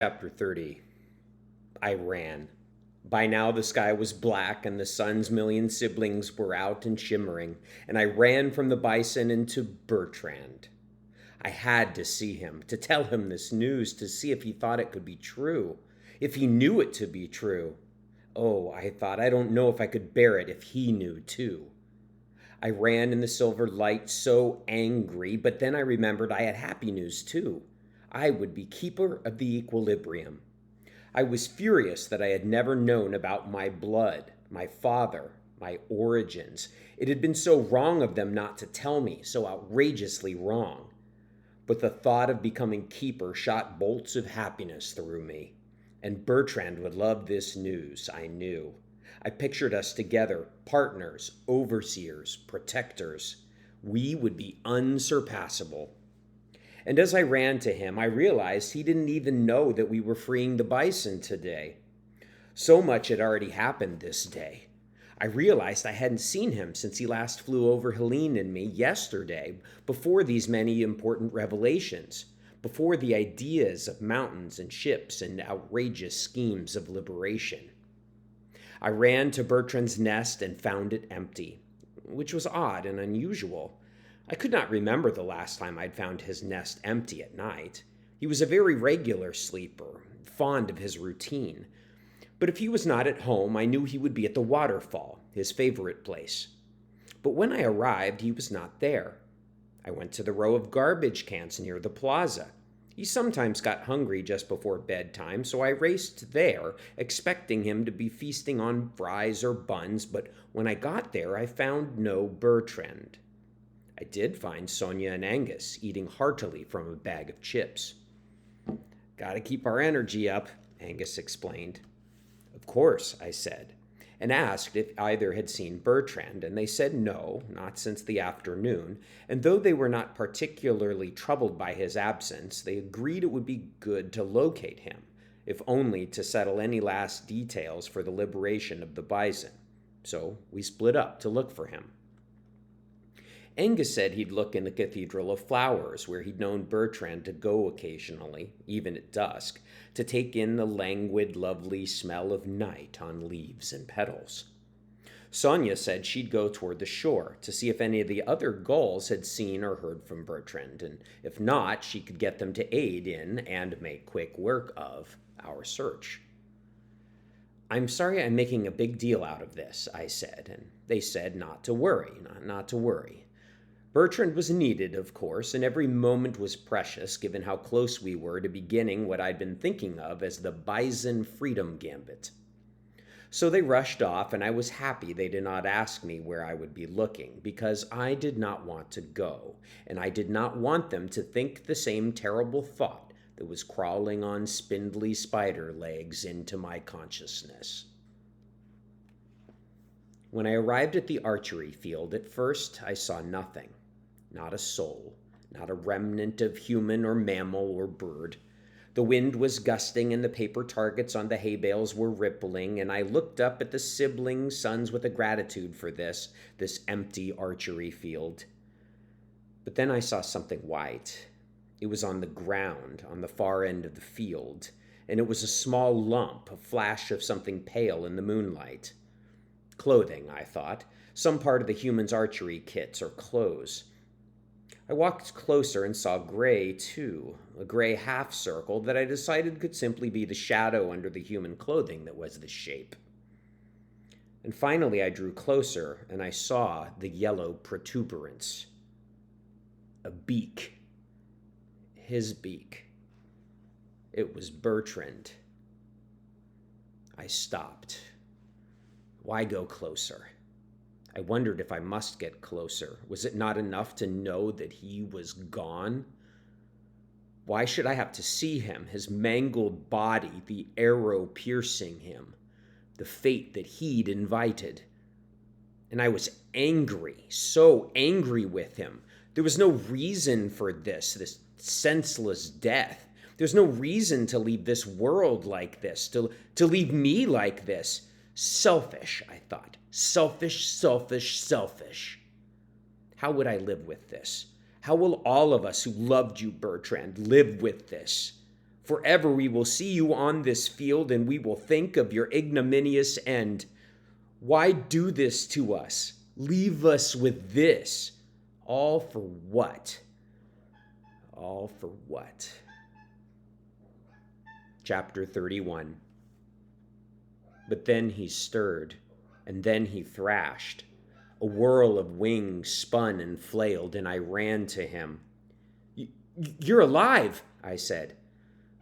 Chapter 30. I ran. By now the sky was black and the sun's million siblings were out and shimmering, and I ran from the bison into Bertrand. I had to see him, to tell him this news, to see if he thought it could be true, if he knew it to be true. Oh, I thought, I don't know if I could bear it if he knew too. I ran in the silver light so angry, but then I remembered I had happy news too. I would be keeper of the equilibrium. I was furious that I had never known about my blood, my father, my origins. It had been so wrong of them not to tell me, so outrageously wrong. But the thought of becoming keeper shot bolts of happiness through me. And Bertrand would love this news, I knew. I pictured us together, partners, overseers, protectors. We would be unsurpassable. And as I ran to him, I realized he didn't even know that we were freeing the bison today. So much had already happened this day. I realized I hadn't seen him since he last flew over Helene and me yesterday, before these many important revelations, before the ideas of mountains and ships and outrageous schemes of liberation. I ran to Bertrand's nest and found it empty, which was odd and unusual. I could not remember the last time I'd found his nest empty at night. He was a very regular sleeper, fond of his routine. But if he was not at home, I knew he would be at the waterfall, his favorite place. But when I arrived, he was not there. I went to the row of garbage cans near the plaza. He sometimes got hungry just before bedtime, so I raced there, expecting him to be feasting on fries or buns, but when I got there, I found no Bertrand. I did find Sonia and Angus eating heartily from a bag of chips. "Gotta keep our energy up," Angus explained. "Of course," I said, and asked if either had seen Bertrand, and they said no, not since the afternoon, and though they were not particularly troubled by his absence, they agreed it would be good to locate him, if only to settle any last details for the liberation of the bison. So we split up to look for him. Angus said he'd look in the Cathedral of Flowers, where he'd known Bertrand to go occasionally, even at dusk, to take in the languid, lovely smell of night on leaves and petals. Sonia said she'd go toward the shore to see if any of the other gulls had seen or heard from Bertrand, and if not, she could get them to aid in, and make quick work of, our search. "I'm sorry I'm making a big deal out of this," I said, and they said not to worry, not to worry. Bertrand was needed, of course, and every moment was precious, given how close we were to beginning what I'd been thinking of as the Bison Freedom Gambit. So they rushed off, and I was happy they did not ask me where I would be looking, because I did not want to go, and I did not want them to think the same terrible thought that was crawling on spindly spider legs into my consciousness. When I arrived at the archery field, at first I saw nothing. Not a soul, not a remnant of human or mammal or bird. The wind was gusting and the paper targets on the hay bales were rippling, and I looked up at the sibling suns with a gratitude for this empty archery field. But then I saw something white. It was on the ground, on the far end of the field, and it was a small lump, a flash of something pale in the moonlight. Clothing, I thought, some part of the human's archery kits or clothes. I walked closer and saw gray, too, a gray half-circle that I decided could simply be the shadow under the human clothing that was the shape. And finally I drew closer, and I saw the yellow protuberance. A beak. His beak. It was Bertrand. I stopped. Why go closer? I wondered if I must get closer. Was it not enough to know that he was gone? Why should I have to see him, his mangled body, the arrow piercing him, the fate that he'd invited? And I was angry, so angry with him. There was no reason for this senseless death. There's no reason to leave this world like this, to leave me like this. Selfish, I thought. Selfish, selfish, selfish. How would I live with this? How will all of us who loved you, Bertrand, live with this? Forever we will see you on this field, and we will think of your ignominious end. Why do this to us? Leave us with this. All for what? All for what? Chapter 31. But then he stirred, and then he thrashed. A whirl of wings spun and flailed, and I ran to him. You're alive, I said.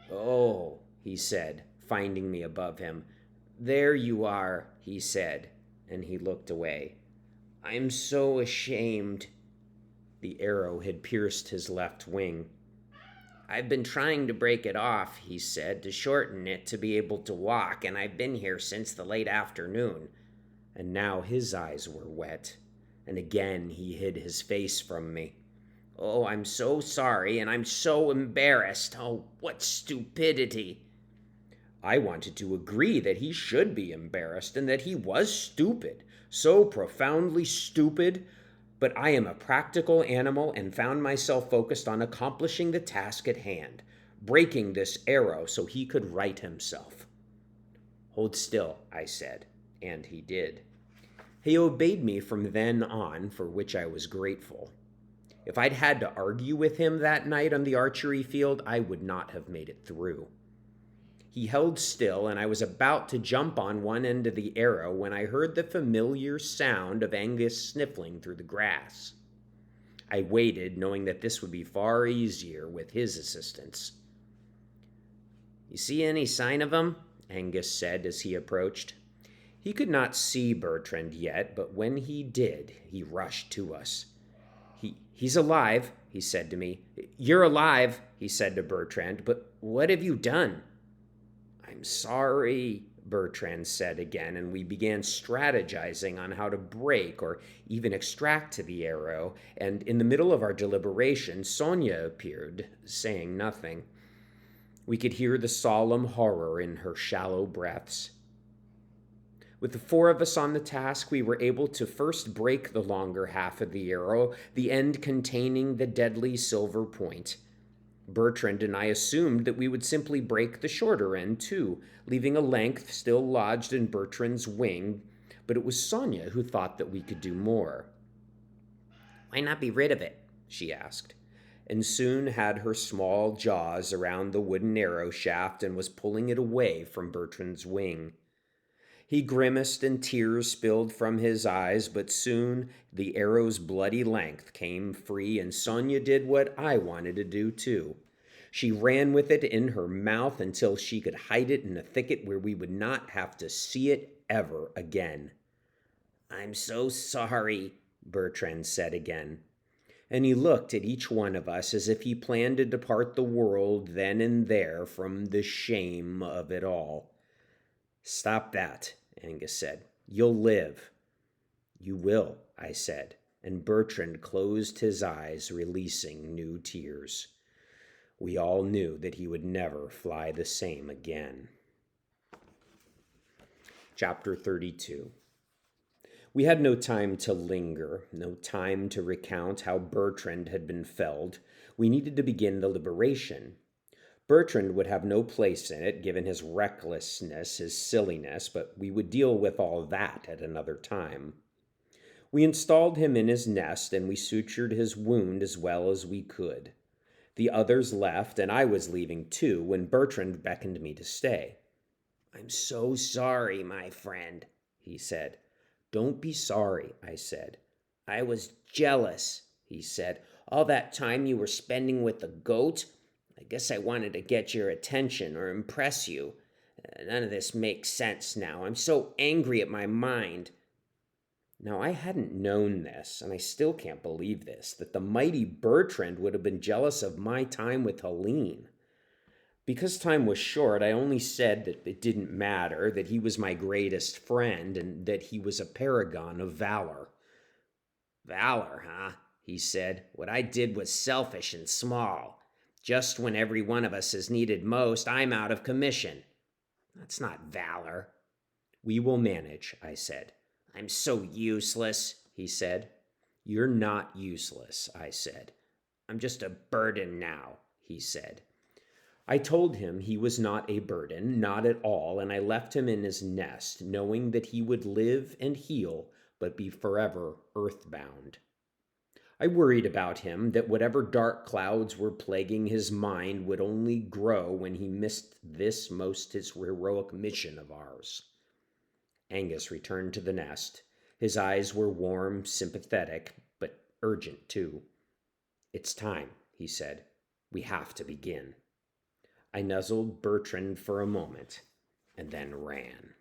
Oh, he said, finding me above him. There you are, he said, and he looked away. I'm so ashamed. The arrow had pierced his left wing. I've been trying to break it off, he said, to shorten it to be able to walk, and I've been here since the late afternoon. And now his eyes were wet, and again he hid his face from me. Oh, I'm so sorry, and I'm so embarrassed. Oh, what stupidity. I wanted to agree that he should be embarrassed and that he was stupid, so profoundly stupid, but I am a practical animal and found myself focused on accomplishing the task at hand, breaking this arrow so he could right himself. Hold still, I said, and he did. He obeyed me from then on, for which I was grateful. If I'd had to argue with him that night on the archery field, I would not have made it through. He held still, and I was about to jump on one end of the arrow when I heard the familiar sound of Angus sniffling through the grass. I waited, knowing that this would be far easier with his assistance. You see any sign of him? Angus said as he approached. He could not see Bertrand yet, but when he did, he rushed to us. He's alive, he said to me. You're alive, he said to Bertrand, but what have you done? I'm sorry, Bertrand said again, and we began strategizing on how to break or even extract the arrow, and in the middle of our deliberation, Sonia appeared, saying nothing. We could hear the solemn horror in her shallow breaths. With the four of us on the task, we were able to first break the longer half of the arrow, the end containing the deadly silver point. Bertrand and I assumed that we would simply break the shorter end, too, leaving a length still lodged in Bertrand's wing, but it was Sonia who thought that we could do more. Why not be rid of it? She asked, and soon had her small jaws around the wooden arrow shaft and was pulling it away from Bertrand's wing. He grimaced and tears spilled from his eyes, but soon the arrow's bloody length came free, and Sonia did what I wanted to do too. She ran with it in her mouth until she could hide it in a thicket where we would not have to see it ever again. I'm so sorry, Bertrand said again. And he looked at each one of us as if he planned to depart the world then and there from the shame of it all. Stop that, Angus said. You'll live. You will, I said, and Bertrand closed his eyes, releasing new tears. We all knew that he would never fly the same again. Chapter 32. We had no time to linger, no time to recount how Bertrand had been felled. We needed to begin the liberation. Bertrand would have no place in it, given his recklessness, his silliness, but we would deal with all that at another time. We installed him in his nest, and we sutured his wound as well as we could. The others left, and I was leaving too, when Bertrand beckoned me to stay. I'm so sorry, my friend, he said. Don't be sorry, I said. I was jealous, he said. All that time you were spending with the goat, I guess I wanted to get your attention or impress you. None of this makes sense now. I'm so angry at my mind. Now, I hadn't known this, and I still can't believe this, that the mighty Bertrand would have been jealous of my time with Helene. Because time was short, I only said that it didn't matter, that he was my greatest friend, and that he was a paragon of valor. Valor, huh? He said. What I did was selfish and small. Just when every one of us is needed most, I'm out of commission. That's not valor. We will manage, I said. I'm so useless, he said. You're not useless, I said. I'm just a burden now, he said. I told him he was not a burden, not at all, and I left him in his nest, knowing that he would live and heal, but be forever earthbound. I worried about him, that whatever dark clouds were plaguing his mind would only grow when he missed this most his heroic mission of ours. Angus returned to the nest. His eyes were warm, sympathetic, but urgent too. "It's time," he said. "We have to begin." I nuzzled Bertrand for a moment and then ran.